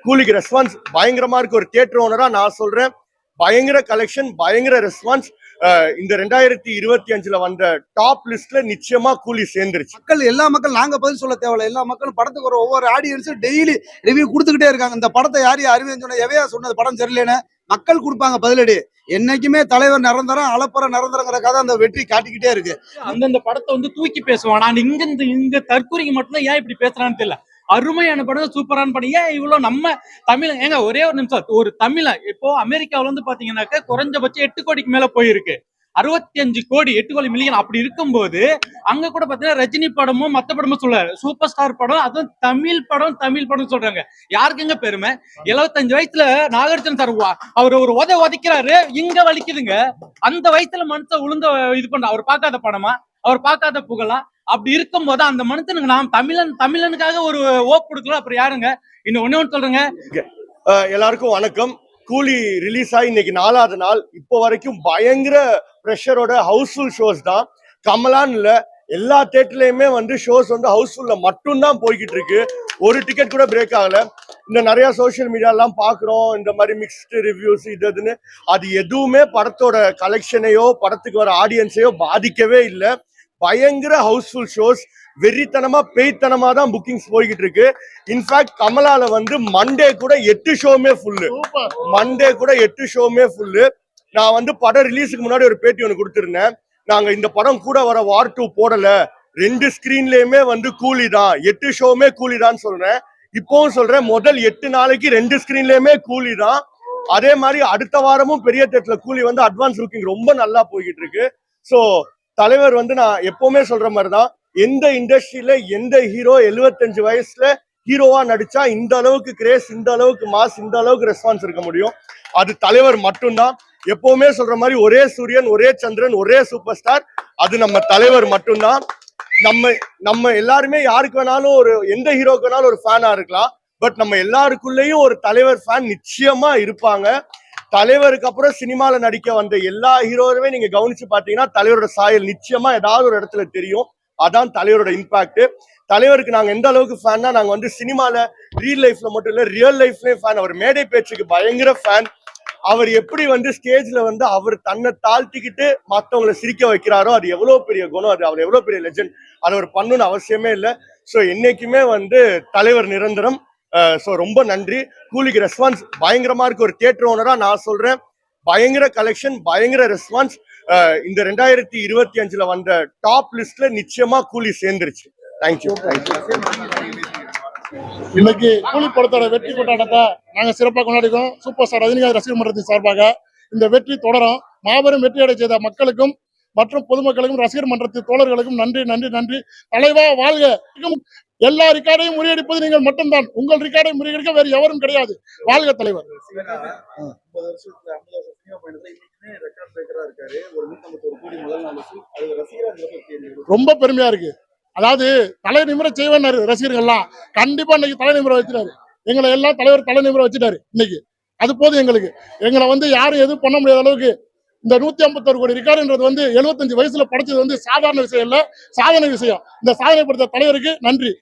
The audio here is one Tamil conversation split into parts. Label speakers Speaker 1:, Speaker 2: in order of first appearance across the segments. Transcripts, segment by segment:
Speaker 1: கூலிக்கு ரெஸ்பான்ஸ் பயங்கரமா இருக்கு. ஒரு தியேட்டர் ஓனரா நான் சொல்றேன், பயங்கர கலெக்ஷன், பயங்கர ரெஸ்பான்ஸ். இந்த 2025 வந்த டாப் லிஸ்ட்ல நிச்சயமா கூலி சேர்ந்துருச்சு.
Speaker 2: எல்லா மக்கள் நாங்க பதில் சொல்ல தேவையில்ல. எல்லா மக்களும் படத்துக்கு ஒரு ஒவ்வொரு ஆடியன்ஸும் டெய்லி ரிவ்யூ கொடுத்துக்கிட்டே இருக்காங்க. இந்த படத்தை யாரையும் அறிவியன்னு சொன்ன எவையா சொன்னது படம் சரியில்லைன்னு மக்கள் கொடுப்பாங்க பதிலடி. என்னைக்குமே தலைவர் நிரந்தரம், அளப்பற நிரந்தரங்கிற கதை அந்த வெற்றி காட்டிக்கிட்டே இருக்கு.
Speaker 3: அந்தந்த படத்தை வந்து தூக்கி பேசுவான். நான் இங்க தற்கொலைக்கு மட்டும்தான் ஏன் இப்படி பேசுறான்னு தெரியல. அருமையான படம், சூப்பரான படம். ஏன் இவ்வளவு நம்ம தமிழ் ஏங்க ஒரே ஒரு நிமிஷம், ஒரு தமிழ இப்போ அமெரிக்காவில வந்து பாத்தீங்கன்னாக்க குறைஞ்சபட்சம் 8 கோடிக்கு மேல போயிருக்கு. 65 கோடி 8 கோடி மில்லியன் அப்படி இருக்கும்போது அங்க கூட பாத்தீங்கன்னா ரஜினி படமும் மத்த படமும் சொல்றாரு, சூப்பர் ஸ்டார் படம், அதுவும் தமிழ் படம் சொல்றாங்க. யாருக்குங்க பெருமை? 75 வயசுல நாகார்ஜுன சார் அவர் ஒரு உதைக்கிறாரு, இங்க வலிக்குதுங்க. அந்த வயசுல மனுஷன் உளுந்த இது பண்ற, அவர் பார்க்காத படமா, அவர் பார்க்காத புகழா? அப்படி இருக்கும் போது அந்த மனுஷனுக்கு நாம் தமிழனுக்காக ஒரு ஓப் கொடுக்கலாம். அப்புறம் யாருங்க? இன்னும் ஒண்ணு சொல்றேங்க,
Speaker 1: எல்லாருக்கும் வணக்கம். கூலி ரிலீஸ் ஆகி இன்னைக்கு 4வது நாள். இப்போ வரைக்கும் பயங்கர ப்ரெஷரோட ஹவுஸ்ஃபுல் ஷோஸ் தான். கமலான்னு இல்ல, எல்லா தியேட்டர்லயுமே வந்து ஷோஸ் வந்து ஹவுஸ்ஃபுல்ல மட்டும்தான் போய்கிட்டு இருக்கு. ஒரு டிக்கெட் கூட பிரேக் ஆகல. இந்த நிறைய சோசியல் மீடியாலாம் பாக்குறோம், இந்த மாதிரி மிக்ஸ்டு ரிவ்யூஸ் இதுன்னு. அது எதுவுமே படத்தோட கலெக்ஷனையோ படத்துக்கு வர ஆடியன்ஸையோ பாதிக்கவே இல்லை. பயங்கர ஹவுஸ்ஃபுல் ஷோஸ், வெறித்தனமா பேய்த்தனமா தான் புக்கிங்ஸ் போய்கிட்டு இருக்கு. இன்ஃபேக்ட் கமலால வந்து மண்டே கூட 8 ஷோவுமே ஃபுல்லு. நான் வந்து படம் ரிலீஸுக்கு முன்னாடி ஒரு பேட்டி ஒன்று கொடுத்துருந்தேன். நாங்க இந்த படம் கூட வர வார் 2 போடல, 2 ஸ்கிரீன்லயுமே வந்து கூலி தான், 8 ஷோவுமே கூலி தான் சொல்றேன். இப்பவும் சொல்றேன், முதல் 8 நாளைக்கு 2 ஸ்கிரீன்லயுமே கூலி தான். அதே மாதிரி அடுத்த வாரமும் பெரிய தேட்டர்ல கூலி வந்து அட்வான்ஸ் புக்கிங் ரொம்ப நல்லா போய்கிட்டு இருக்கு. ஸோ தலைவர் வந்து நான் எப்பவுமே சொல்ற மாதிரிதான், எந்த இண்டஸ்ட்ரியில எந்த ஹீரோ 75 வயசுல ஹீரோவா நடிச்சா இந்த அளவுக்கு கிரேஸ், இந்த அளவுக்கு மாஸ், இந்த அளவுக்கு ரெஸ்பான்ஸ் இருக்க முடியும், அது தலைவர் மட்டும்தான். எப்பவுமே சொல்ற மாதிரி ஒரே சூரியன், ஒரே சந்திரன், ஒரே சூப்பர் ஸ்டார், அது நம்ம தலைவர் மட்டும்தான். நம்ம எல்லாருமே யாருக்கு வேணாலும் எந்த ஹீரோக்கு வேணாலும் ஒரு ஃபேனா இருக்கலாம். பட் நம்ம எல்லாருக்குள்ளேயும் ஒரு தலைவர் ஃபேன் நிச்சயமா இருப்பாங்க. தலைவருக்கு அப்புறம் சினிமால நடிக்க வந்த எல்லா ஹீரோவுமே நீங்க கவனிச்சு பாத்தீங்கன்னா தலைவரோட சாயல் நிச்சயமா ஏதாவது ஒரு இடத்துல தெரியும். அதான் தலைவரோட இம்பாக்ட். தலைவருக்கு நாங்க எந்த அளவுக்கு ஃபேன்னா, நாங்க வந்து சினிமால ரியல் லைஃப்ல மட்டும் இல்ல, ரியல் லைஃப்லயும் ஃபேன். அவர் மேடை பேச்சுக்கு பயங்கர ஃபேன். அவர் எப்படி வந்து ஸ்டேஜ்ல வந்து அவர் தன்னை தாழ்த்திக்கிட்டு மற்றவங்களை சிரிக்க வைக்கிறாரோ, அது எவ்வளவு பெரிய குணம், அது அவர் எவ்வளவு பெரிய லெஜெண்ட். அது அவர் பண்ணணும்னு அவசியமே இல்லை. ஸோ என்னைக்குமே வந்து தலைவர் நிரந்தரம். ஸோ ரொம்ப நன்றி. கூலிக்கு ரெஸ்பான்ஸ் பயங்கரமா இருக்கு. ஒரு தியேட்டர் ஓனரா நான் சொல்றேன், பயங்கர கலெக்ஷன், பயங்கர ரெஸ்பான்ஸ். இந்த 2025 வந்த டாப் லிஸ்ட்ல நிச்சயமா கூலி சேர்ந்துருச்சு. தேங்க்யூ.
Speaker 4: இன்னைக்கு கூலி படத்தோட வெற்றி கொண்டாட்டத்தை நாங்க சிறப்பாக கொண்டாடிக்கிறோம். சூப்பர் ஸ்டார் ரஜினிகாந்த் ரசிகர் மன்றத்தின் சார்பாக இந்த வெற்றி தொடரும். மாபெரும் வெற்றியடை செய்த மக்களுக்கும் மற்றும் பொதுமக்களுக்கும் ரசிகர் மன்றத்தின் தோழர்களுக்கும் நன்றி நன்றி நன்றி. தலைவா வாழ்க. எல்லா ரெக்கார்டையும் முறியடிப்பது நீங்கள் மட்டும்தான். உங்கள் ரெக்கார்டை முறியடிக்க வேறு எவரும் கிடையாது. வாழ்க தலைவர். ரொம்ப பெருமையா இருக்கு. அதாவது தலை நிமிர செய்வேன் ரசிகர்கள்லாம், கண்டிப்பா இன்னைக்கு தலை நிமிர வச்சுட்டாரு. எங்களை எல்லாம் தலைவர் தலை நிமிர வச்சுட்டாரு இன்னைக்கு. அது போதும் எங்களுக்கு. எங்களை வந்து யாரும் எதுவும் பண்ண முடியாத அளவுக்கு இந்த 151 கோடி ரெக்கார்டுன்றது வந்து 75 வயசுல படைச்சது வந்து சாதாரண விஷயம் இல்ல, சாதனை விஷயம். இந்த சாதனை படுத்த தலைவருக்கு நன்றி.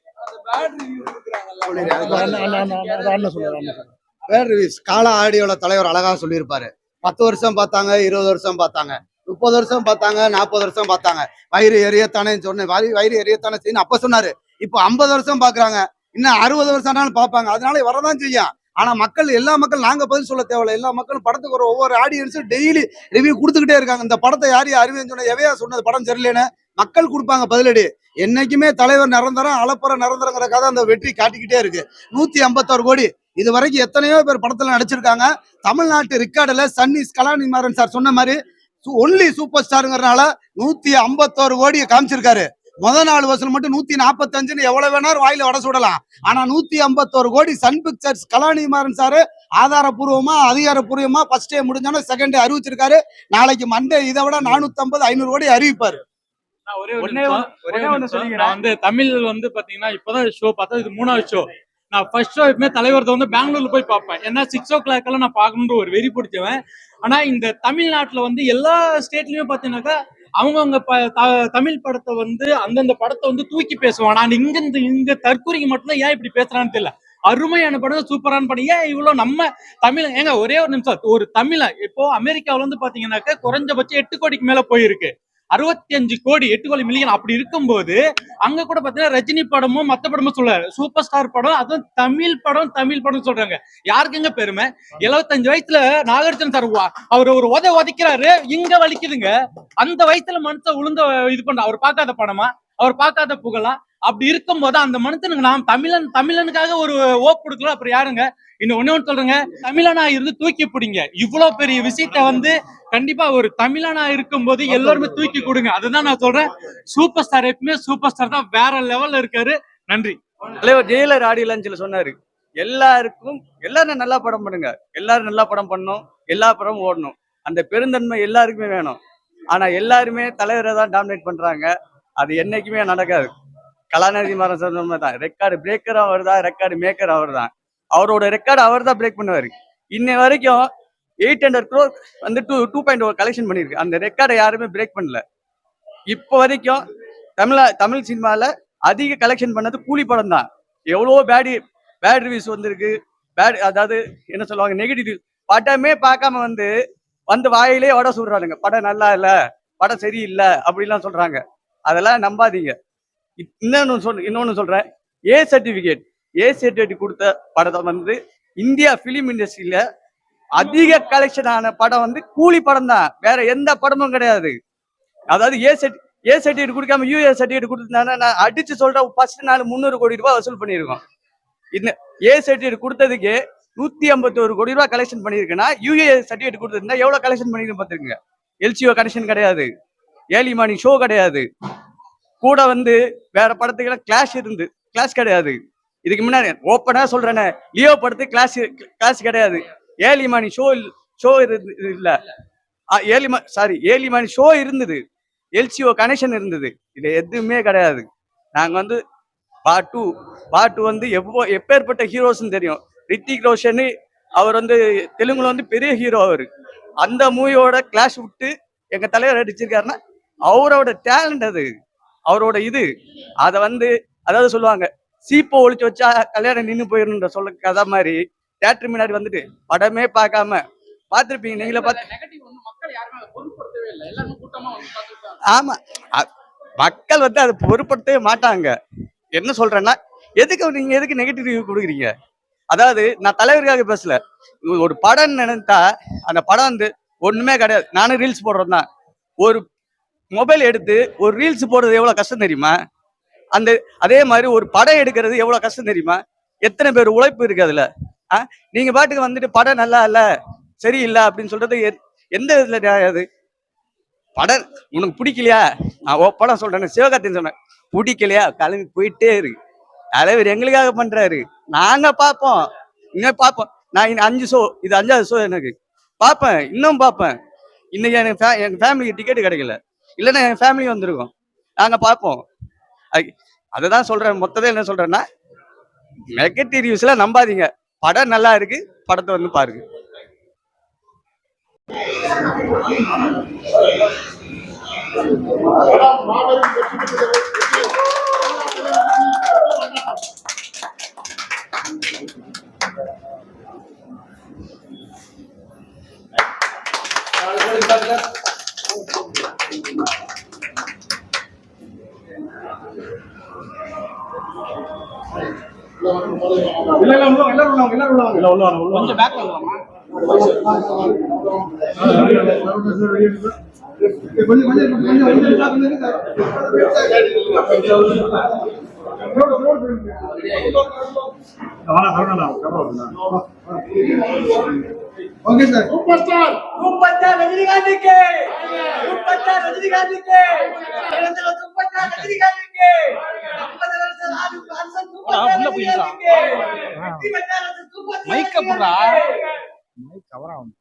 Speaker 2: கால ஆடியோல தலைவர் அழகா சொல்லியிருப்பாரு. 10 வருஷம் பார்த்தாங்க, 20 வருஷம் பார்த்தாங்க, 30 வருஷம் பார்த்தாங்க, 40 வருஷம் பார்த்தாங்க. வயிறு எரியத்தானே சொன்னேன், வயிறு எரியத்தானே செய்யணும் அப்ப சொன்னாரு. இப்போ 50 வருஷம் பாக்குறாங்க, இன்னும் 60 வருஷம்னாலும் பார்ப்பாங்க. அதனால வரதான் செய்யும். ஆனா எல்லா மக்கள் நாங்க பதில் சொல்ல தேவையில்ல. எல்லா மக்களும் படத்துக்கு ஒரு ஒவ்வொரு ஆடியன்ஸும் டெய்லி ரிவ்யூ கொடுத்துக்கிட்டே இருக்காங்க. இந்த படத்தை யாரையும் அறிவியன்னு சொன்ன எவையா சொன்னது படம் சரியில்லைன்னு மக்கள் கொடுப்பாங்க பதிலடி. என்னைக்குமே தலைவர் நிரந்தரம், அளப்பற நிரந்தரங்கிற கதை அந்த வெற்றி காட்டிக்கிட்டே இருக்கு. 151 கோடி இது வரைக்கும் எத்தனையோ பேர் படத்துல நடிச்சிருக்காங்க. தமிழ்நாட்டு ரெக்கார்டுல சன்னிஸ் கலாநிமாறன் சார் சொன்ன மாதிரி ஒன்லி சூப்பர் ஸ்டாருங்கிறனால 151 கோடியை காமிச்சிருக்காரு. முதல் 4 வருஷம் மட்டும் 145 எவ்வளவு வேணாலும் வாயில வட சுடலாம். ஆனா 151 crore Sun Pictures Kalanithi Maran sir ஆதாரப்பூர்வமா அதிகாரப்பூர்வமா ஃபர்ஸ்ட் டே முடிஞ்சாலும் செகண்ட் டே அறிவிச்சிருக்காரு. நாளைக்கு மண்டே இதை விட 450 500 கோடி அறிவிப்பாரு.
Speaker 3: தமிழ் வந்து பாத்தீங்கன்னா இப்பதான் ஷோ பார்த்தா இது 3வது ஷோ. நான் ஃபர்ஸ்ட் ஷோ எப்பவுமே தலைவரத்தை வந்து பெங்களூர்ல போய் பார்ப்பேன். ஏன்னா 6 o'clock எல்லாம் நான் பார்க்கணுன்ற ஒரு வெறி பிடிச்சவன். ஆனா இந்த தமிழ்நாட்டுல வந்து எல்லா ஸ்டேட்லயும் பாத்தீங்கன்னாக்கா அவங்கவுங்க தமிழ் படத்தை வந்து அந்தந்த படத்தை வந்து தூக்கி பேசுவான். நான் இங்க தற்கொலைக்கு மட்டும்தான் ஏன் இப்படி பேசுறான்னு தெரியல. அருமையான படம், சூப்பரான படம். ஏன் இவ்வளவு நம்ம தமிழ் ஏங்க ஒரே ஒரு நிமிஷம், ஒரு தமிழ இப்போ அமெரிக்காவில வந்து பாத்தீங்கன்னாக்க குறைஞ்சபட்சம் 8 கோடிக்கு மேல போயிருக்கு. 65 கோடி 8 கோடி மில்லியன் அப்படி இருக்கும்போது அங்க கூட பாத்தீங்கன்னா ரஜினி படமும் மத்த படமும் சொல்றாரு, சூப்பர் ஸ்டார் படம், அதுவும் தமிழ் படம் சொல்றாங்க. யாருக்குங்க பெருமை? 75 வயசுல நாகார்ஜுன சார் அவர் ஒரு உதைக்கிறாரு, இங்க வலிக்குதுங்க. அந்த வயசுல மனுஷன் உளுந்த இது பண்ற, அவர் பார்க்காத படமா, அவர் பார்க்காத புகழா? அப்படி இருக்கும்போது அந்த மனுஷனுக்கு நாம் தமிழனுக்காக ஒரு ஓப் கொடுக்கலாம். அப்புறம் யாருங்க? இன்னும் ஒண்ணு சொல்றேங்க, தமிழனா இருந்து தூக்கி பிடிங்க. இவ்வளவு பெரிய விஷயத்த வந்து கண்டிப்பா ஒரு தமிழனா இருக்கும் போது எல்லாருமே தூக்கி கொடுங்க. அதுதான் நான் சொல்றேன். சூப்பர் ஸ்டார் எப்பவுமே சூப்பர் ஸ்டார் தான், வேற லெவல்ல இருக்காரு. நன்றி.
Speaker 5: தலைவர் ஜெயிலர் ஆடியோ லான்ச்ல சொன்னாரு, எல்லாரும் நல்லா படம் பண்ணுங்க, எல்லாரும் நல்லா படம் பண்ணணும், எல்லா படமும் ஓடணும், அந்த பெருந்தன்மை எல்லாருக்குமே வேணும். ஆனா எல்லாருமே தலைவரை தான் டாமினேட் பண்றாங்க. அது என்னைக்குமே நடக்காது. கலாநிதி மாறன் சொன்ன மாதிரி தான், ரெக்கார்டு பிரேக்கர் அவர் தான், ரெக்கார்டு மேக்கர் அவர் தான். அவரோட ரெக்கார்டு அவர் தான் பிரேக் பண்ணுவாரு. இன்னை வரைக்கும் 800 crore வந்து 2.0 கலெக்ஷன் பண்ணிருக்கு. அந்த ரெக்கார்டை யாருமே பிரேக் பண்ணல. இப்போ வரைக்கும் தமிழ் சினிமால அதிக கலெக்ஷன் பண்ணது கூலி படம் தான். எவ்வளவோ பேட் ரிவ்யூஸ் வந்திருக்கு. அதாவது என்ன சொல்லுவாங்க, நெகட்டிவ் படமே பார்க்காம வந்து வாயிலே வட சொல்றானுங்க, படம் நல்லா இல்ல, படம் சரியில்லை அப்படிலாம் சொல்றாங்க. அதெல்லாம் நம்பாதீங்க. இன்னொன்னு சொல்றேன், ஏ சர்டிபிகேட் கொடுத்த படத்தை வந்து இந்தியா பிலிம் இண்டஸ்ட்ரியில அதிக கலெக்ஷன் ஆன படம் வந்து கூலி படம் தான், வேற எந்த படமும் கிடையாது. அதாவது ஏ சர்டிபிகேட் கொடுக்காம யூஏ சர்டிபிகேட் கொடுத்தா நான் அடிச்சு சொல்ற, ஃபர்ஸ்ட் நாள் 300 கோடி ரூபாய் வசூல் பண்ணியிருக்கோம். இந்த ஏ சர்டிபிகேட் கொடுத்ததுக்கு 151 கோடி ரூபாய் கலெக்ஷன் பண்ணிருக்குன்னா, யூஏ சர்டிபிகேட் கொடுத்ததுன்னா எவ்வளவு கலெக்ஷன் பண்ணிருக்கு பார்த்துருங்க. எல்சிஓ கனெக்ஷன் கிடையாது, ஏர்லி மார்னிங் ஷோ கிடையாது, கூட வந்து வேற படத்துக்கெல்லாம் கிளாஸ் கிடையாது. இதுக்கு முன்னாடி ஓப்பனா சொல்றேன்னு, லியோ படத்துக்கு கிளாஸ் கிடையாது, ஏர்லி மார்னிங் ஷோ இல்ல, ஏர்லி மார்னிங் ஷோ இருந்தது, எல்சிஓ கனெக்ஷன் இருந்தது. இது எதுவுமே கிடையாது. நாங்க வந்து பார்ட் 2 வந்து எப்பேற்பட்ட ஹீரோஸ்ன்னு தெரியும். ரித்திக் ரோஷன் அவர் வந்து தெலுங்குல வந்து பெரிய ஹீரோ. அவரு அந்த மூவியோட கிளாஷ் விட்டு எங்க தலைவர் அடிச்சிருக்காருன்னா அவரோட டேலண்ட், அது அவரோட இது. அதை வந்து அதாவது சொல்லுவாங்க, சீப்போ ஒழிச்சு வச்சா கல்யாணம் நின்று போயிருன்ற சொல்ல கதை மாதிரி தியேட்டர் முன்னாடி வந்துட்டு படமே பார்க்காம பார்த்துருப்பீங்க. நீங்களே ஆமா, மக்கள் வந்து அதை பொருட்படுத்தவே மாட்டாங்க. என்ன சொல்றேன்னா, நீங்க எதுக்கு நெகட்டிவ் ரிவ்யூ கொடுக்குறீங்க? அதாவது நான் தலைவருக்காக பேசல, ஒரு படம் நினைத்தா அந்த படம் வந்து ஒண்ணுமே கிடையாது. நானும் ரீல்ஸ் போடுறேன் தான். ஒரு மொபைல் எடுத்து ஒரு ரீல்ஸ் போடுறது எவ்வளவு கஷ்டம் தெரியுமா? அதே மாதிரி ஒரு படம் எடுக்கிறது எவ்வளவு கஷ்டம் தெரியுமா? எத்தனை பேர் உழைப்பு இருக்கு அதுல. நீங்க பாட்டுக்கு வந்துட்டு படம் நல்லா இல்ல, சரியில்லை அப்படின்னு சொல்றது எந்த விதத்துல நியாயம்? படம் உனக்கு பிடிக்கலையா? நான் படம் சொல்றேன், சிவகார்த்தின்னு சொன்னேன், பிடிக்கலையா கிளம்பி போயிட்டே இருக்கு. தலைவர் எங்களுக்காக பண்றாரு, நாங்க பார்ப்போம், இன்னும் பார்ப்போம். நான் 5 ஷோ, இது 5வது ஷோ எனக்கு பார்ப்பேன், இன்னும் பார்ப்பேன். இன்னைக்கு எங்க ஃபேமிலிக்கு டிக்கெட் கிடைக்கல, இல்லைன்னா என் ஃபேமிலி வந்திருக்கோம், நாங்க பார்ப்போம். அதுதான் சொல்றேன். மொத்தத்தில் என்ன சொல்றேன்னா, நெகட்டிவ் ரிவ்யூஸ்ல நம்பாதீங்க. படம் நல்லா இருக்கு, படத்தை வந்து பாருங்க.
Speaker 3: கொஞ்சம் பேக்ல வரலாமா?
Speaker 2: Okay sir.
Speaker 5: சூப்பர் ஸ்டார் ரஜினிகாந்துக்கு, சூப்பர் ஸ்டார் ரஜினிகாந்துக்கு, சூப்பர் ஸ்டார் ரஜினிகாந்துக்கு,
Speaker 3: மைக்க போடுறா, மைக் கவர் ஆகும்.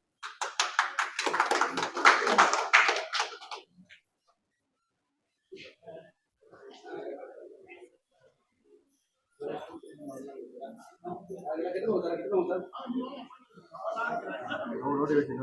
Speaker 6: நோட்டிஃபிகேஷன்